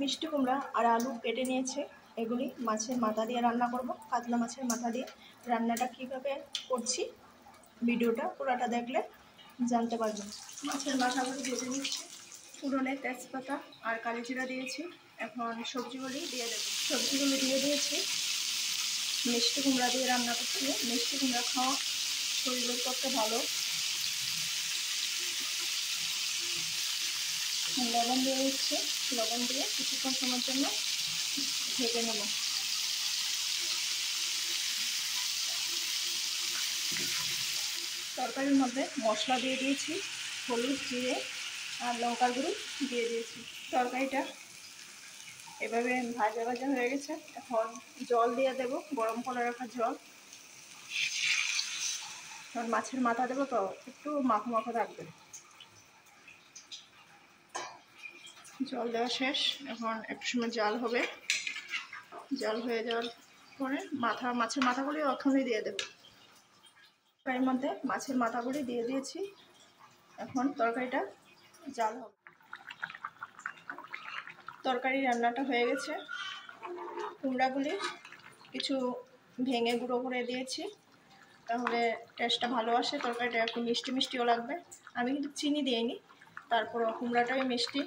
মিষ্টি কুমড়া আর আলু কেটে নিয়েছে। এগুলি মাছের মাথা দিয়ে রান্না করব, কাতলা মাছের মাথা দিয়ে। রান্নাটা কীভাবে করছি ভিডিওটা পুরোটা দেখলে জানতে পারবেন। মাছের মাথাগুলি ভেজে নিচ্ছি, ফোড়নে তেজপাতা আর কালি জিরা দিয়েছি। এখন সবজিগুলি দিয়ে দেবো। সবজিগুলি দিয়ে দিয়েছি। মিষ্টি কুমড়া দিয়ে রান্না করছি। মিষ্টি কুমড়া খাওয়া শরীরের পক্ষে ভালো। লবণ দিয়ে দিচ্ছি, লবণ দিয়ে কিছুক্ষণ সময়ের জন্য ঢেকে নেব। তরকারির মধ্যে মশলা দিয়ে দিয়েছি, হলুদ, জিরে আর লঙ্কার গুঁড়ো দিয়ে দিয়েছি। তরকারিটা এভাবে ভাজা ভাজা হয়ে গেছে। এখন জল দিয়ে দেব, গরম করে রাখা জল। কারণ মাছের মাথা দেবো তো একটু মাখো মাখো থাকবে। জল দেওয়া শেষ, এখন একটু সময় জাল হবে। জাল হয়ে যাওয়ার পরে মাছের মাথাগুলি ওখানে দিয়ে দেবো। তরকারির মধ্যে মাছের মাথাগুলি দিয়ে দিয়েছি। এখন তরকারিটা জাল হবে। তরকারি রান্নাটা হয়ে গেছে। কুমড়াগুলি কিছু ভেঙে গুঁড়ো করে দিয়েছি, তাহলে টেস্টটা ভালো আসে। তরকারিটা একটু মিষ্টি মিষ্টিও লাগবে। আমি কিন্তু চিনি দিইনি, তারপরও কুমড়াটাই মিষ্টি,